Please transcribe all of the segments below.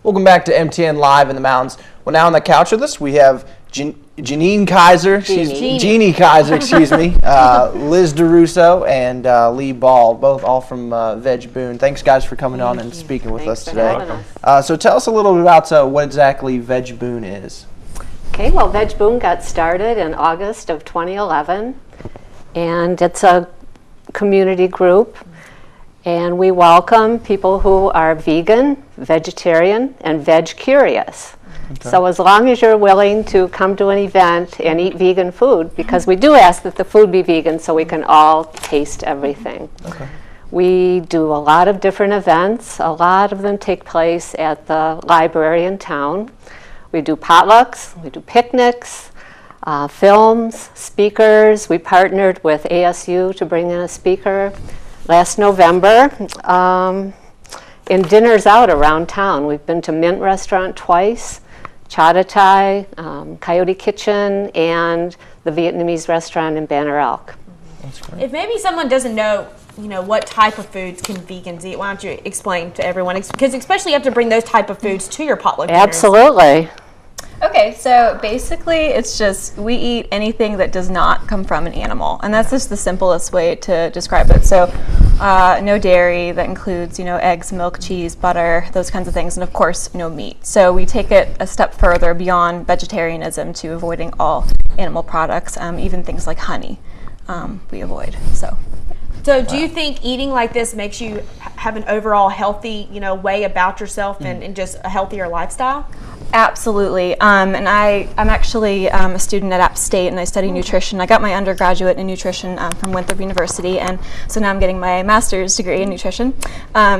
Welcome back to MTN Live in the Mountains. Well, now on the couch with us, we have Jeanine Kaiser, Jeannie Kaiser, excuse me, Liz DeRusso, and Lee Ball, all from VegBoone. Thanks, guys, for coming on and speaking with us today. So tell us a little bit about what exactly VegBoone is. Okay, well, VegBoone got started in August of 2011, and it's a community group, and we welcome people who are vegan, vegetarian, and veg-curious. Okay. So as long as you're willing to come to an event and eat vegan food, because we do ask that the food be vegan so we can all taste everything. Okay. We do a lot of different events. A lot of them take place at the library in town. We do potlucks, we do picnics, films, speakers. We partnered with ASU to bring in a speaker last November. And dinners out around town. We've been to Mint Restaurant twice, Chadatai, Coyote Kitchen, and the Vietnamese restaurant in Banner Elk. That's great. If maybe someone doesn't know, what type of foods can vegans eat, why don't you explain to everyone? Because especially you have to bring those type of foods to your potluck dinners. Absolutely. Okay, so basically it's just we eat anything that does not come from an animal, and that's just the simplest way to describe it. So no dairy, that includes eggs, milk, cheese, butter, those kinds of things, and of course no meat. So we take it a step further beyond vegetarianism to avoiding all animal products, even things like honey we avoid. So do you think eating like this makes you have an overall healthy way about yourself and just a healthier lifestyle? Absolutely, and I'm actually a student at App State, and I study nutrition. I got my undergraduate in nutrition from Winthrop University, and so now I'm getting my master's degree in nutrition,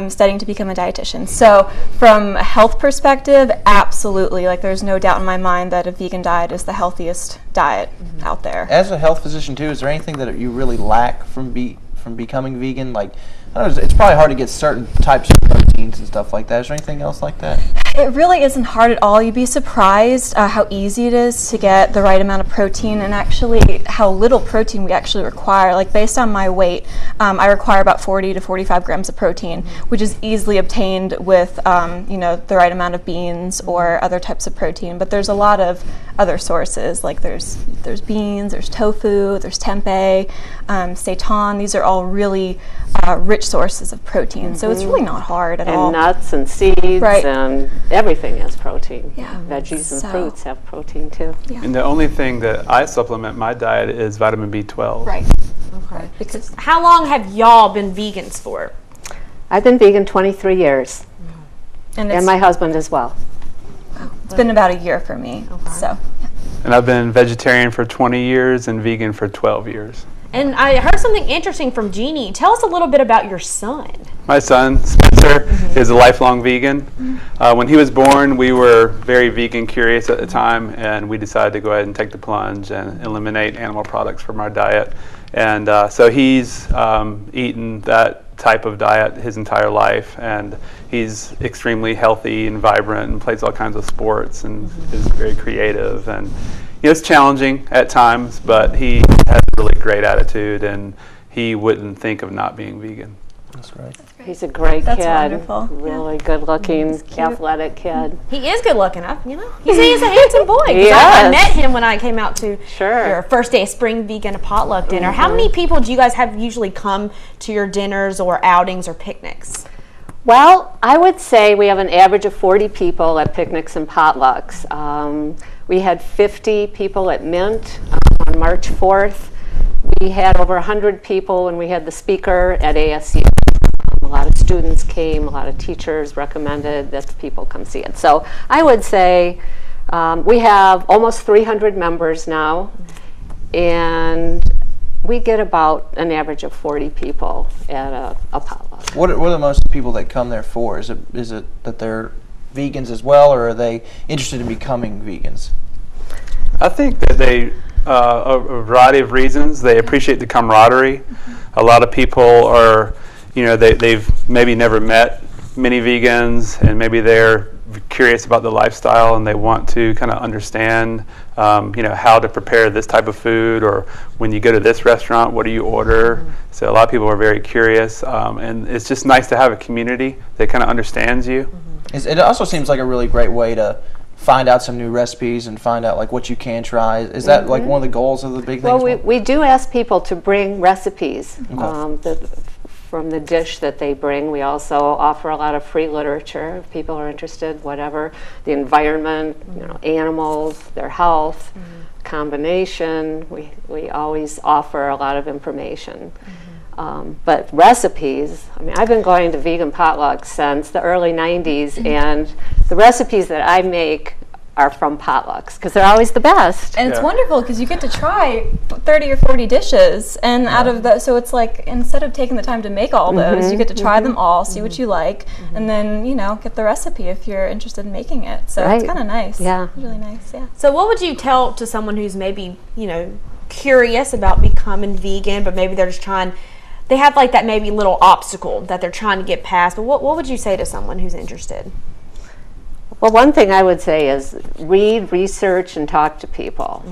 studying to become a dietitian. So from a health perspective, absolutely, there's no doubt in my mind that a vegan diet is the healthiest diet out there. As a health physician too, is there anything that you really lack from becoming vegan? I don't know, it's probably hard to get certain types of proteins and stuff like that. Is there anything else like that? It really isn't hard at all. You'd be surprised how easy it is to get the right amount of protein, and actually how little protein we actually require. Based on my weight, I require about 40 to 45 grams of protein, which is easily obtained with the right amount of beans or other types of protein. But there's a lot of other sources, there's beans, there's tofu, there's tempeh, seitan. These are all really rich sources of protein, so it's really not hard at all. And nuts and seeds and everything has protein. Yeah. Veggies and fruits have protein too. Yeah. And the only thing that I supplement my diet is vitamin B12. Right. Okay. Because how long have y'all been vegans for? I've been vegan 23 years. And my husband as well. Wow. It's been about a year for me. Okay. So. Yeah. And I've been vegetarian for 20 years and vegan for 12 years. And I heard something interesting from Jeannie. Tell us a little bit about your son. My son, Spencer, is a lifelong vegan. When he was born, we were very vegan curious at the time, and we decided to go ahead and take the plunge and eliminate animal products from our diet. And so he's eaten that type of diet his entire life, and he's extremely healthy and vibrant and plays all kinds of sports and is very creative. And it's challenging at times, but he has a really great attitude, and he wouldn't think of not being vegan. That's great. He's a great That's kid. Wonderful. Really good-looking, athletic kid. He is good-looking. He's a handsome boy. I met him when I came out to your first day of spring vegan potluck dinner. How many people do you guys have usually come to your dinners or outings or picnics? Well, I would say we have an average of 40 people at picnics and potlucks. We had 50 people at Mint on March 4th. We had over 100 people when we had the speaker at ASU. A lot of students came, a lot of teachers recommended that people come see it. So I would say we have almost 300 members now, and we get about an average of 40 people at a potluck. What are the most people that come there for? Is it that they're vegans as well, or are they interested in becoming vegans? I think that they, a variety of reasons. They appreciate the camaraderie. A lot of people are, they've maybe never met many vegans, and maybe they're curious about the lifestyle and they want to kind of understand, how to prepare this type of food, or when you go to this restaurant, what do you order? So a lot of people are very curious, and it's just nice to have a community that kind of understands you. It also seems like a really great way to find out some new recipes and find out like what you can try. Is that like one of the goals of the big things? Well, we do ask people to bring recipes from the dish that they bring. We also offer a lot of free literature if people are interested, whatever, the environment, animals, their health, combination. We always offer a lot of information. But recipes, I mean, I've been going to vegan potlucks since the early 90s, and the recipes that I make are from potlucks because they're always the best. And it's wonderful because you get to try 30 or 40 dishes, and out of the, so it's like instead of taking the time to make all those, you get to try them all, see what you like, and then, get the recipe if you're interested in making it. So it's kind of nice. Yeah. Really nice, yeah. So what would you tell to someone who's maybe, curious about becoming vegan, but maybe they're just they have like that maybe little obstacle that they're trying to get past, but what would you say to someone who's interested? Well, one thing I would say is read, research, and talk to people.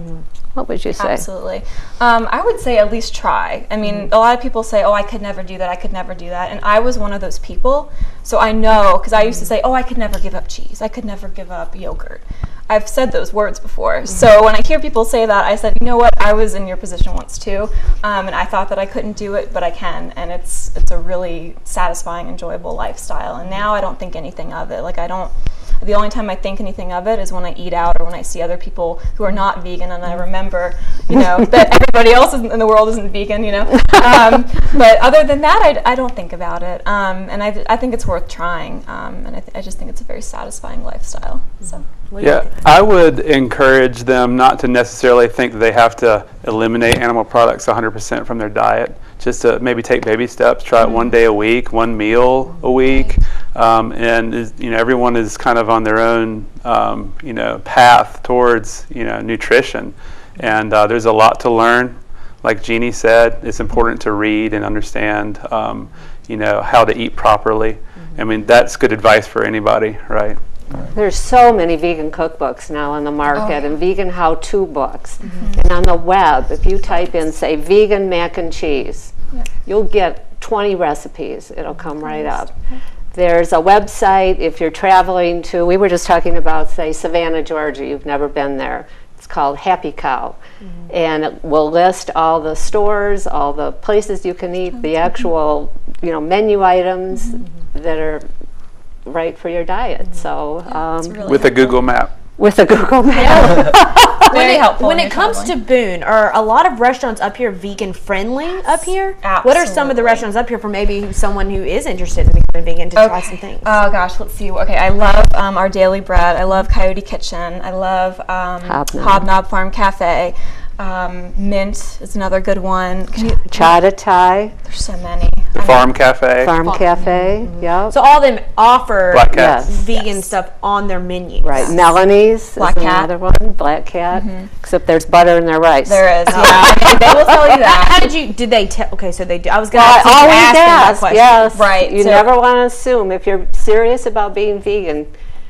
What would you say? Absolutely. I would say at least try. I mean, a lot of people say, oh, I could never do that, I could never do that. And I was one of those people. So I know, because I used to say, oh, I could never give up cheese, I could never give up yogurt. I've said those words before. So when I hear people say that, I said, you know what, I was in your position once too. And I thought that I couldn't do it, but I can. And it's a really satisfying, enjoyable lifestyle. And now I don't think anything of it. Like the only time I think anything of it is when I eat out or when I see other people who are not vegan, and I remember, that everybody else in the world isn't vegan, But other than that, I don't think about it. And I think it's worth trying. And I just think it's a very satisfying lifestyle. So. Yeah, I would encourage them not to necessarily think that they have to eliminate animal products 100% from their diet. Just to maybe take baby steps, try it one day a week, one meal a week, and everyone is kind of on their own path towards nutrition, and there's a lot to learn. Like Jeannie said, it's important to read and understand how to eat properly. I mean, that's good advice for anybody, right? There's so many vegan cookbooks now on the market and vegan how-to books. And on the web, if you type in, say, vegan mac and cheese, you'll get 20 recipes. It'll come right up. There's a website if you're traveling to, we were just talking about, say, Savannah, Georgia. You've never been there. It's called Happy Cow. And it will list all the stores, all the places you can eat, the actual, menu items that are right for your diet. So really with a Google map. With a Google map. Very helpful. When it comes to Boone, are a lot of restaurants up here vegan friendly up here? Absolutely. What are some of the restaurants up here for maybe someone who is interested in becoming vegan to try some things? Oh gosh, let's see. Okay, I love Our Daily Bread. I love Coyote Kitchen. I love Hobnob Farm Cafe. Mint is another good one. Chata Thai. There's so many. The Farm Cafe. Farm Cafe, yeah. So all of them offer Black Cat. vegan stuff on their menu. Right, Melanie's Black is Cat. another one, Black Cat, except there's butter in their rice. There is, yeah. I mean, they will tell you that. How did they tell? Okay, so they do. I was going Well, to I always ask them that ask, question. yes. Right, You so- never want to assume. If you're serious about being vegan,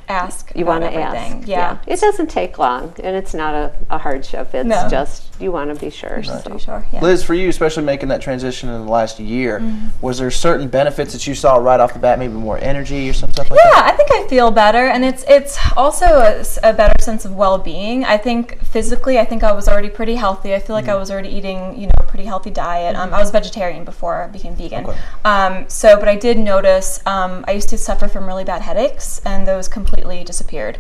Ask. you about want to everything. ask. Yeah. It doesn't take long, and it's not a hardship. It's No. just you want to be sure. Just to so. be sure. Yeah. Liz, for you, especially making that transition in the last year, was there certain benefits that you saw right off the bat, maybe more energy or some stuff like that? Yeah, I think I feel better, and it's also a better sense of well-being. I think physically, I think I was already pretty healthy. I feel like I was already eating, a pretty healthy diet. I was vegetarian before I became vegan. Okay. But I did notice I used to suffer from really bad headaches, and those completely disappeared.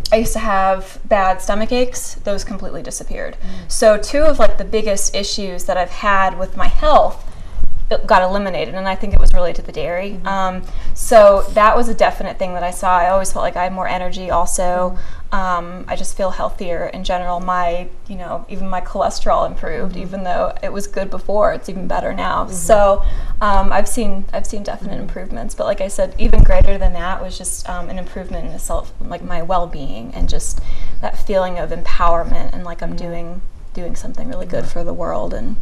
I used to have bad stomach aches; those completely disappeared. So two of the biggest issues that I've had with my health got eliminated, and I think it was related to the dairy. So that was a definite thing that I saw. I always felt like I had more energy also. I just feel healthier in general. My, even my cholesterol improved, even though it was good before, it's even better now. So I've seen definite improvements, but like I said, even greater than that was just an improvement in self, like my well-being, and just that feeling of empowerment, and like I'm doing something really good for the world. And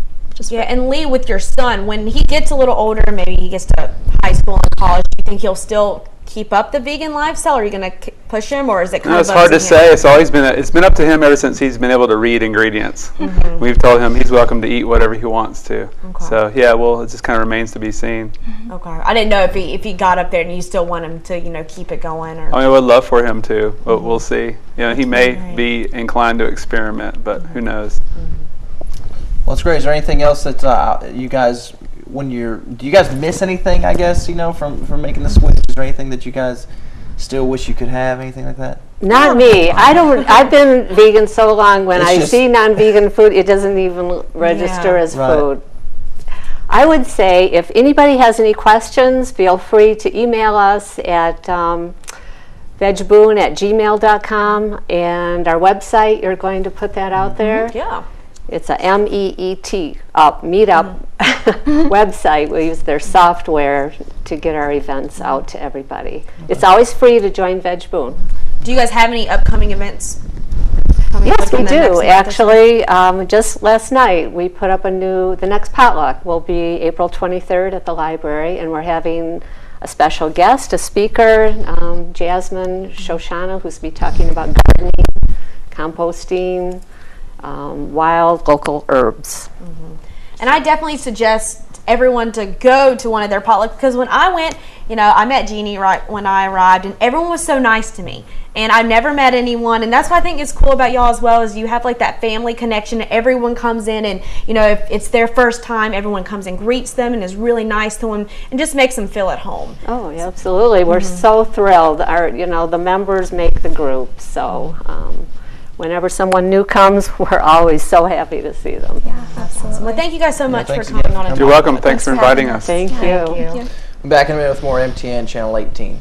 and Lee, with your son, when he gets a little older, maybe he gets to high school and college, do you think he'll still keep up the vegan lifestyle? Are you going to push him, or is it kind No, of it's hard to up him? say. It's always been it's been up to him ever since he's been able to read ingredients. We've told him he's welcome to eat whatever he wants to. Okay. So yeah, well, it just kind of remains to be seen. Okay. I didn't know if he got up there and you still want him to, keep it going, or. I mean, I would love for him to, but we'll see. He may be inclined to experiment, but who knows? Well, it's great. Is there anything else that you guys, do you guys miss anything, I guess, from making the switch? Is there anything that you guys still wish you could have, anything like that? Not me. I've been vegan so long, when I see non-vegan food, it doesn't even register as food. I would say if anybody has any questions, feel free to email us at VegBoone@gmail.com, and our website, you're going to put that out there. Yeah. It's a MEET meetup website. We use their software to get our events out to everybody. It's always free to join VegBoone. Do you guys have any upcoming events? Yes, we do. Actually, just last night we put up the next potluck will be April 23rd at the library, and we're having a special guest, a speaker, Jasmine Shoshana, who's be talking about gardening, composting, wild local herbs. And I definitely suggest everyone to go to one of their potlucks, because when I went, I met Jeannie right when I arrived, and everyone was so nice to me. And I've never met anyone, and that's what I think is cool about y'all as well, is you have like that family connection. Everyone comes in, and if it's their first time, everyone comes and greets them and is really nice to them and just makes them feel at home. Oh, yeah, absolutely. We're so thrilled. The members make the group, so whenever someone new comes, we're always so happy to see them. Yeah, absolutely. Well, thank you guys so much for thanks coming again. on. And You're welcome. Thanks for inviting us. Thank you. I'm back in a minute with more MTN Channel 18.